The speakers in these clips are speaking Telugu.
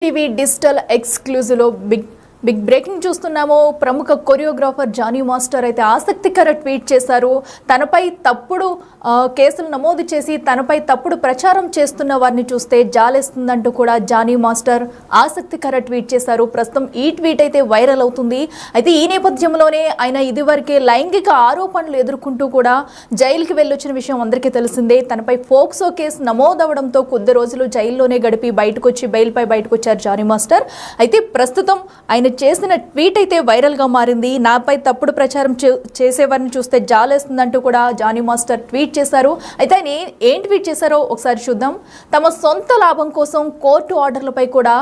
టీవీ డిజిటల్ ఎక్స్క్లూజివ్ లో బిగ్ బ్రేకింగ్ చూస్తున్నాము. ప్రముఖ కొరియోగ్రాఫర్ జానీ మాస్టర్ అయితే ఆసక్తికర ట్వీట్ చేశారు. తనపై తప్పుడు కేసులు నమోదు చేసి తనపై తప్పుడు ప్రచారం చేస్తున్న వారిని చూస్తే జాలేస్తుందంటూ కూడా జానీ మాస్టర్ ఆసక్తికర ట్వీట్ చేశారు. ప్రస్తుతం ఈ ట్వీట్ అయితే వైరల్ అవుతుంది. అయితే ఈ నేపథ్యంలోనే ఆయన ఇదివరకే లైంగిక ఆరోపణలు ఎదుర్కొంటూ కూడా జైలుకి వెళ్ళొచ్చిన విషయం అందరికీ తెలిసిందే. తనపై ఫోక్సో కేసు నమోదవడంతో కొద్ది రోజులు జైల్లోనే గడిపి బయటకు వచ్చారు జానీ మాస్టర్. అయితే ప్రస్తుతం ఆయన చేసిన ట్వీట్ అయితే వైరల్ గా మారింది. నాపై తప్పుడు ప్రచారం చేసేవారిని చూస్తే జాలేస్తుందంటూ కూడా జానీ మాస్టర్ ట్వీట్ చేశారు. అయితే ఆయన ఏం ట్వీట్ చేశారో ఒకసారి చూద్దాం. తమ సొంత లాభం కోసం కోర్టు ఆర్డర్లపై కూడా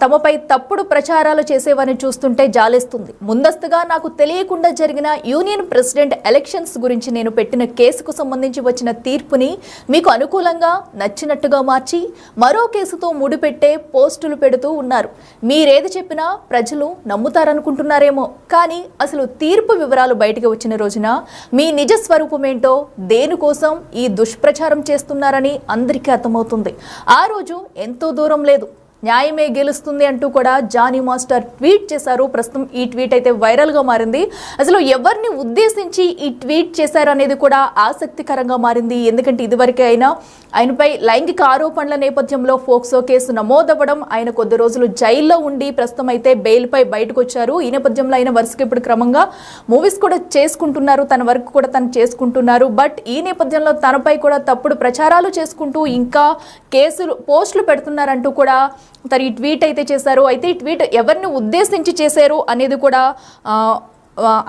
తమపై తప్పుడు ప్రచారాలు చేసేవారిని చూస్తుంటే జాలేస్తుంది. ముందస్తుగా నాకు తెలియకుండా జరిగిన యూనియన్ ప్రెసిడెంట్ ఎలక్షన్స్ గురించి నేను పెట్టిన కేసుకు సంబంధించి వచ్చిన తీర్పుని మీకు అనుకూలంగా నచ్చినట్టుగా మార్చి మరో కేసుతో ముడిపెట్టే పోస్టులు పెడుతూ ఉన్నారు. మీరేది చెప్పినా ప్రజలు నమ్ముతారనుకుంటున్నారేమో, కానీ అసలు తీర్పు వివరాలు బయటకు వచ్చిన రోజున మీ నిజ స్వరూపమేంటో, దేనికోసం ఈ దుష్ప్రచారం చేస్తున్నారని అందరికీ అర్థమవుతుంది. ఆ రోజు ఎంతో దూరం లేదు, న్యాయమే గెలుస్తుంది అంటూ కూడా జానీ మాస్టర్ ట్వీట్ చేశారు. ప్రస్తుతం ఈ ట్వీట్ అయితే వైరల్గా మారింది. అసలు ఎవరిని ఉద్దేశించి ఈ ట్వీట్ చేశారు అనేది కూడా ఆసక్తికరంగా మారింది. ఎందుకంటే ఇదివరకే ఆయనపై లైంగిక ఆరోపణల నేపథ్యంలో ఫోక్సో కేసు నమోదవ్వడం, ఆయన కొద్ది రోజులు జైల్లో ఉండి ప్రస్తుతం అయితే బెయిల్పై బయటకు వచ్చారు. ఈ నేపథ్యంలో ఆయన వరుసగా ఇప్పుడు క్రమంగా మూవీస్ కూడా చేసుకుంటున్నారు, తన వర్క్ కూడా తను చేసుకుంటున్నారు. బట్ ఈ నేపథ్యంలో తనపై కూడా తప్పుడు ప్రచారాలు చేసుకుంటూ ఇంకా పోస్టులు పెడుతున్నారంటూ కూడా తను ఈ ట్వీట్ అయితే చేశారు. అయితే ఈ ట్వీట్ ఎవరిని ఉద్దేశించి చేశారు అనేది కూడా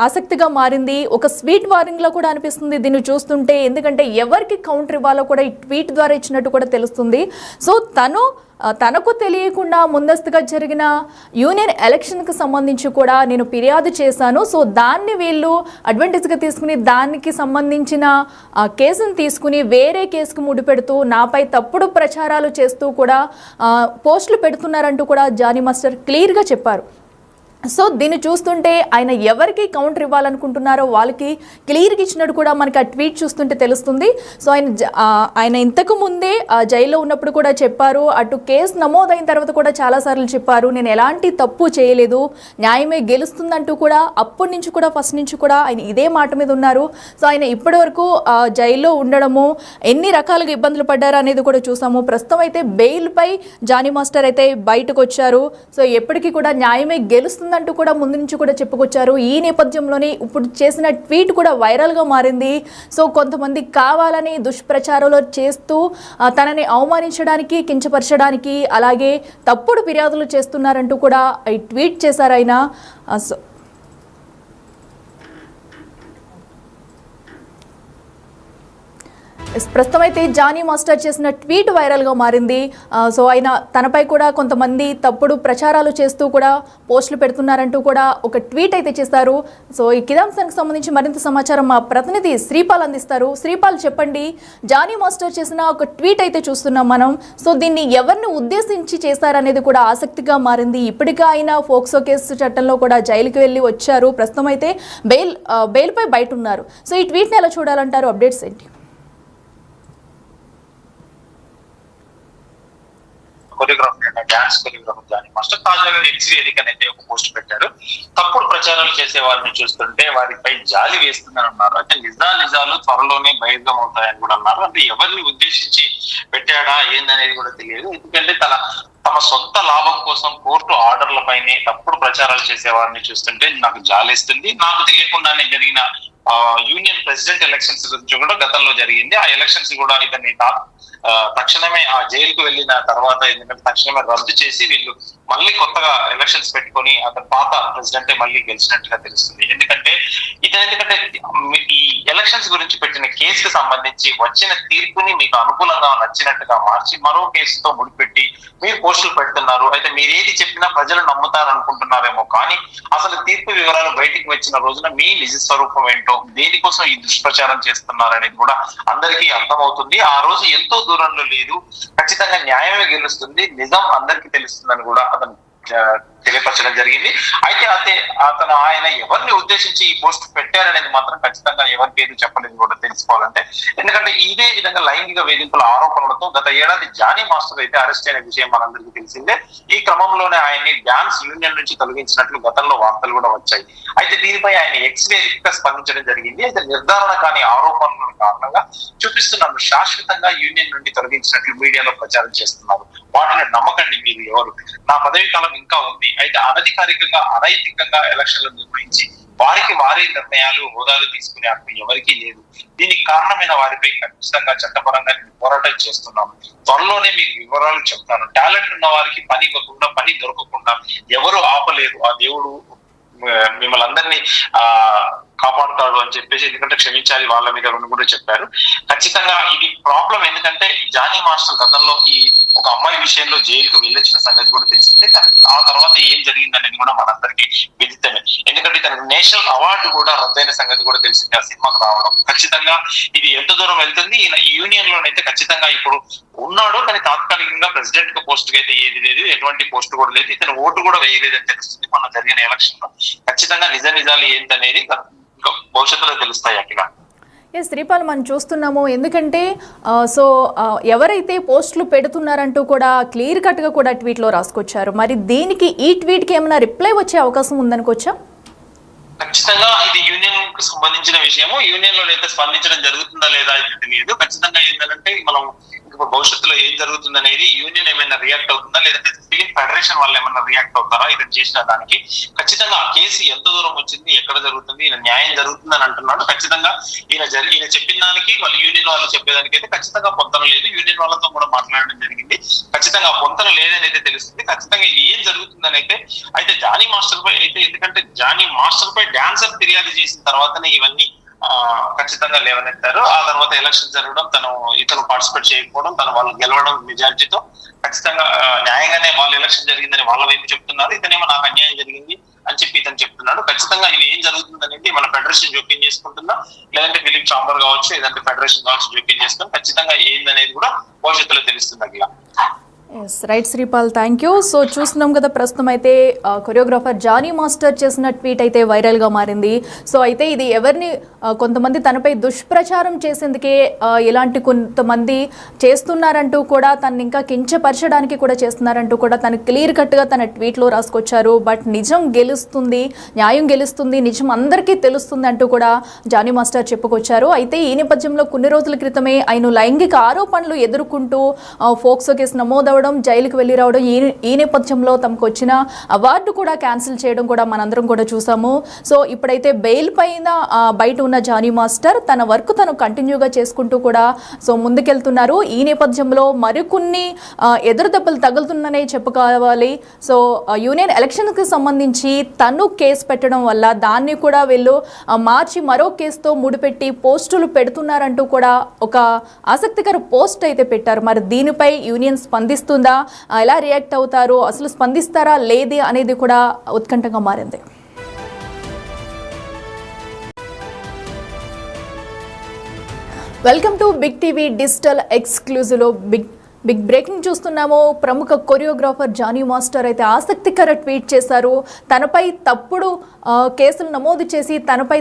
ఆసక్తిగా మారింది. ఒక స్వీట్ వార్నింగ్ లో కూడా అనిపిస్తుంది దీన్ని చూస్తుంటే. ఎందుకంటే ఎవరికి కౌంటర్ ఇవ్వాలో కూడా ఈ ట్వీట్ ద్వారా ఇచ్చినట్టు కూడా తెలుస్తుంది. సో తనకు తెలియకుండా ముందస్తుగా జరిగిన యూనియన్ ఎలక్షన్కి సంబంధించి కూడా నేను ఫిర్యాదు చేశాను. సో దాన్ని వీళ్ళు అడ్వాంటేజ్గా తీసుకుని దానికి సంబంధించిన కేసును తీసుకుని వేరే కేసుకు ముడిపెడుతూ నాపై తప్పుడు ప్రచారాలు చేస్తూ కూడా పోస్టులు పెడుతున్నారంటూ కూడా జానీ మాస్టర్ క్లియర్గా చెప్పారు. సో దీన్ని చూస్తుంటే ఆయన ఎవరికి కౌంటర్ ఇవ్వాలనుకుంటున్నారో వాళ్ళకి క్లియర్గా ఇచ్చినట్టు కూడా మనకి ఆ ట్వీట్ చూస్తుంటే తెలుస్తుంది. సో ఆయన ఇంతకు ముందే జైల్లో ఉన్నప్పుడు కూడా చెప్పారు, అటు కేసు నమోదైన తర్వాత కూడా చాలాసార్లు చెప్పారు, నేను ఎలాంటి తప్పు చేయలేదు, న్యాయమే గెలుస్తుందంటూ కూడా అప్పటి నుంచి కూడా ఫస్ట్ నుంచి కూడా ఆయన ఇదే మాట మీద ఉన్నారు. సో ఆయన ఇప్పటి వరకు జైల్లో ఉండడము, ఎన్ని రకాలుగా ఇబ్బందులు పడ్డారు అనేది కూడా చూసాము. ప్రస్తుతం అయితే బెయిల్పై జానీ మాస్టర్ అయితే బయటకు వచ్చారు. సో ఎప్పటికీ కూడా న్యాయమే గెలుస్తుంది అంటూ కూడా ముందు నుంచి కూడా చెప్పుకొచ్చారు. ఈ నేపథ్యంలోనే ఇప్పుడు చేసిన ట్వీట్ కూడా వైరల్గా మారింది. సో కొంతమంది కావాలని దుష్ప్రచారాలు చేస్తూ తనని అవమానించడానికి, కించపరచడానికి, అలాగే తప్పుడు ఫిర్యాదులు చేస్తున్నారంటూ కూడా ఈ ట్వీట్ చేశారు ఆయన. ప్రస్తుతం అయితే జానీ మాస్టర్ చేసిన ట్వీట్ వైరల్గా మారింది. సో ఆయన తనపై కూడా కొంతమంది తప్పుడు ప్రచారాలు చేస్తూ కూడా పోస్టులు పెడుతున్నారంటూ కూడా ఒక ట్వీట్ అయితే చేశారు. సో ఈ కిదాంశానికి సంబంధించి మరింత సమాచారం మా ప్రతినిధి శ్రీపాల్ అందిస్తారు. శ్రీపాల్, చెప్పండి, జానీ మాస్టర్ చేసిన ఒక ట్వీట్ అయితే చూస్తున్నాం మనం. సో దీన్ని ఎవరిని ఉద్దేశించి చేశారనేది కూడా ఆసక్తిగా మారింది. ఇప్పటికే ఆయన ఫోక్సో కేసు చట్టంలో కూడా జైలుకి వెళ్ళి వచ్చారు. ప్రస్తుతం అయితే బెయిల్పై బయట ఉన్నారు. సో ఈ ట్వీట్ని ఎలా చూడాలంటారు? అప్డేట్స్ ఏంటి? డాన్స్ కొరియోగ్రాఫర్ జానీ మాస్టర్ తాజాగా ఎక్స్ వేదిక అయితే ఒక పోస్ట్ పెట్టారు. తప్పుడు ప్రచారాలు చేసే వారిని చూస్తుంటే వారిపై జాలి వేస్తుందని అన్నారు. అయితే నిజాలు త్వరలోనే బహిర్గం అవుతాయని కూడా అన్నారు. అంటే ఎవరిని ఉద్దేశించి పెట్టాడా ఏందనేది కూడా తెలియదు. ఎందుకంటే తమ సొంత లాభం కోసం కోర్టు ఆర్డర్లపైనే తప్పుడు ప్రచారాలు చేసే వారిని చూస్తుంటే నాకు జాలేస్తుంది. నాకు తెలియకుండానే జరిగిన యూనియన్ ప్రెసిడెంట్ ఎలక్షన్స్ గురించి కూడా గతంలో జరిగింది. ఆ ఎలక్షన్స్ కూడా ఇతన్ని తక్షణమే ఆ జైలుకు వెళ్ళిన తర్వాత ఎందుకంటే తక్షణమే రద్దు చేసి వీళ్ళు మళ్ళీ కొత్తగా ఎలక్షన్స్ పెట్టుకొని అతను పాత ప్రెసిడెంటే మళ్ళీ గెలిచినట్టుగా తెలుస్తుంది. ఎందుకంటే ఈ ఎలక్షన్స్ గురించి పెట్టిన కేసుకు సంబంధించి వచ్చిన తీర్పుని మీకు అనుకూలంగా నచ్చినట్టుగా మార్చి మరో కేసుతో ముడిపెట్టి మీరు పోస్టులు పెడుతున్నారు. అయితే మీరు ఏది చెప్పినా ప్రజలు నమ్ముతారనుకుంటున్నారేమో, కానీ అసలు తీర్పు వివరాలు బయటికి వచ్చిన రోజున మీ నిజ స్వరూపం ఏంటో, దేనికోసం ఈ దుష్ప్రచారం చేస్తున్నారనేది కూడా అందరికీ అర్థమవుతుంది. ఆ రోజు ఎంతో దూరంలో లేదు, ఖచ్చితంగా న్యాయమే గెలుస్తుంది, నిజం అందరికీ తెలుస్తుందని కూడా అతను తెలియపరచడం జరిగింది. అయితే ఆయన ఎవరిని ఉద్దేశించి ఈ పోస్ట్ పెట్టారనేది మాత్రం ఖచ్చితంగా ఎవరి పేరు చెప్పలేదు కూడా తెలుసుకోవాలంటే. ఎందుకంటే ఇదే విధంగా లైంగిక వేధింపుల ఆరోపణలతో గత ఏడాది జానీ మాస్టర్ అయితే అరెస్ట్ అయిన విషయం మనందరికీ తెలిసిందే. ఈ క్రమంలోనే ఆయన్ని డాన్స్ యూనియన్ నుంచి తొలగించినట్లు గతంలో వార్తలు కూడా వచ్చాయి. అయితే దీనిపై ఆయన ఎక్స్ వేదికగా స్పందించడం జరిగింది. అయితే నిర్ధారణ కాని ఆరోపణల కారణంగా చూపిస్తున్నాను శాశ్వతంగా యూనియన్ నుండి తొలగించినట్లు మీడియాలో ప్రచారం చేస్తున్నారు. వాటిని నమ్మకండి మీరు ఎవరు. నా పదవి కాలం ఇంకా ఉంది. అయితే అనధికారికంగా అనైతికంగా ఎలక్షన్లు నిర్వహించి వారికి వారి నిర్ణయాలు హోదాలు తీసుకునే హక్కు ఎవరికీ లేదు. దీనికి కారణమైన వారిపై ఖచ్చితంగా చట్టపరంగా నేను పోరాటం చేస్తున్నాను. త్వరలోనే మీకు వివరాలు చెప్తాను. టాలెంట్ ఉన్న వారికి పని ఇవ్వకుండా పని దొరకకుండా ఎవరు ఆపలేరు. ఆ దేవుడు మిమ్మల్ని అందరినీ కాపాడుతాడు అని చెప్పేసి, ఎందుకంటే క్షమించాలి వాళ్ళ మీద కూడా చెప్పారు. ఖచ్చితంగా ఇది ప్రాబ్లం. ఎందుకంటే జానీ మాస్టర్ గతంలో ఈ ఒక అమ్మాయి విషయంలో జైలుకు వెళ్ళొచ్చిన సంగతి కూడా తెలిసిందే. కానీ ఆ తర్వాత ఏం జరిగిందనేది కూడా మనందరికీ విదితమే. ఎందుకంటే తనకు నేషనల్ అవార్డు కూడా రద్దయిన సంగతి కూడా తెలిసింది ఆ సినిమాకు రావడం. ఖచ్చితంగా ఇది ఎంత దూరం వెళ్తుంది. ఈ యూనియన్ లోనైతే ఖచ్చితంగా ఇప్పుడు ఉన్నాడు, కానీ తాత్కాలికంగా ప్రెసిడెంట్ పోస్ట్ కి అయితే ఏది లేదు, ఎటువంటి పోస్ట్ కూడా లేదు. ఇతను ఓటు కూడా వేయలేదని తెలుస్తుంది మొన్న జరిగిన ఎలక్షన్ లో. ఖచ్చితంగా నిజాలు ఏంటనేది భవిష్యత్తులో తెలుస్తాయి అక్కడ. శ్రీపాల్ మనం చూస్తున్నాము. ఎందుకంటే ఎవరైతే పోస్టులు పెడుతున్నారంటూ కూడా క్లియర్ కట్గా కూడా ట్వీట్లో రాసుకొచ్చారు. మరి దీనికి ఈ ట్వీట్కి ఏమైనా రిప్లై వచ్చే అవకాశం ఉందనుకోవచ్చా? ఖచ్చితంగా ఇది యూనియన్ కు సంబంధించిన విషయము. యూనియన్ లో అయితే స్పందించడం జరుగుతుందా లేదా అయితే తెలియదు. ఖచ్చితంగా ఏంటంటే మనం భవిష్యత్తులో ఏం జరుగుతుంది అనేది, యూనియన్ ఏమైనా రియాక్ట్ అవుతుందా లేదంటే ఫిలిం ఫెడరేషన్ వాళ్ళు ఏమైనా రియాక్ట్ అవుతారా ఇది చేసిన దానికి. ఖచ్చితంగా ఆ కేసు ఎంత దూరం వచ్చింది, ఎక్కడ జరుగుతుంది, ఈయన న్యాయం జరుగుతుంది అని అంటున్నాడు. ఖచ్చితంగా ఈయన చెప్పిన దానికి వాళ్ళు యూనియన్ వాళ్ళు చెప్పేదానికి అయితే ఖచ్చితంగా పొంతన లేదు. యూనియన్ వాళ్ళతో కూడా మాట్లాడడం జరిగింది. ఖచ్చితంగా పొంతన లేదని అయితే తెలుస్తుంది. ఖచ్చితంగా ఇది ఏం జరుగుతుందని అయితే జానీ మాస్టర్ పై అయితే, ఎందుకంటే జానీ మాస్టర్ పై డాన్సర్ ఫిర్యాదు చేసిన తర్వాతనే ఇవన్నీ ఖచ్చితంగా లేవనెత్తారు. ఆ తర్వాత ఎలక్షన్ జరగడం, ఇతను పార్టిసిపేట్ చేయకపోవడం, వాళ్ళు గెలవడం మెజార్టీతో ఖచ్చితంగా న్యాయంగానే వాళ్ళు ఎలక్షన్ జరిగిందని వాళ్ళ వైపు చెప్తున్నారు. ఇతనేమో నాకు అన్యాయం జరిగింది అని చెప్పి ఇతను చెప్తున్నాడు. ఖచ్చితంగా ఇది ఏం జరుగుతుంది అనేది మన ఫెడరేషన్ జోక్యం చేసుకుంటుందా లేదంటే ఫిలిం ఛాంబర్ కావచ్చు లేదంటే ఫెడరేషన్ కావచ్చు జోక్యం చేసుకుని ఖచ్చితంగా ఏందనేది కూడా భవిష్యత్తులో తెలుస్తుంది అట్లా. Right Sripal, thank you. So చూస్తున్నాం కదా, ప్రస్తుతం అయితే కొరియోగ్రాఫర్ జానీ మాస్టర్ చేసిన ట్వీట్ అయితే వైరల్గా మారింది. సో అయితే ఇది ఎవరిని కొంతమంది తనపై దుష్ప్రచారం చేసేందుకే ఇలాంటి కొంతమంది చేస్తున్నారంటూ కూడా తను ఇంకా కించపరచడానికి కూడా చేస్తున్నారంటూ కూడా తను క్లియర్ కట్గా తన ట్వీట్లో రాసుకొచ్చారు. బట్ నిజం గెలుస్తుంది, న్యాయం గెలుస్తుంది, నిజం అందరికీ తెలుస్తుంది అంటూ కూడా జానీ మాస్టర్ చెప్పుకొచ్చారు. అయితే ఈ నేపథ్యంలో కొన్ని రోజుల క్రితమే ఆయన లైంగిక ఆరోపణలు ఎదుర్కొంటూ ఫోక్సో కేసు నమోదవడం, జైలుకు వెళ్ళి రావడం, ఈ నేపథ్యంలో తమకు వచ్చిన అవార్డు కూడా క్యాన్సిల్ చేయడం కూడా మనందరం కూడా చూసాము. సో ఇప్పుడైతే బెయిల్ పైన బయట ఉన్న జానీ మాస్టర్ తన వర్క్ తను కంటిన్యూగా చేసుకుంటూ కూడా ముందుకెళ్తున్నారు. ఈ నేపథ్యంలో మరికొన్ని ఎదురుదెబ్బలు తగులుతుందనే చెప్పుకోవాలి. సో యూనియన్ ఎలక్షన్కి సంబంధించి తను కేసు పెట్టడం వల్ల దాన్ని కూడా వీళ్ళు మార్చి మరో కేసుతో ముడిపెట్టి పోస్టులు పెడుతున్నారంటూ కూడా ఒక ఆసక్తికర పోస్ట్ అయితే పెట్టారు. మరి దీనిపై యూనియన్ స్పందిస్తుందా, ఎలా రియాక్ట్ అవుతారు, అసలు స్పందిస్తారా లేదే అనేది కూడా ఉత్కంఠంగా మారింది. Welcome to Big TV digital ఎక్స్క్లూజివ్లో బిగ్ బ్రేకింగ్ చూస్తున్నాము. ప్రముఖ కొరియోగ్రాఫర్ జానీ మాస్టర్ అయితే ఆసక్తికర ట్వీట్ చేశారు. తనపై తప్పుడు కేసులు నమోదు చేసి తనపై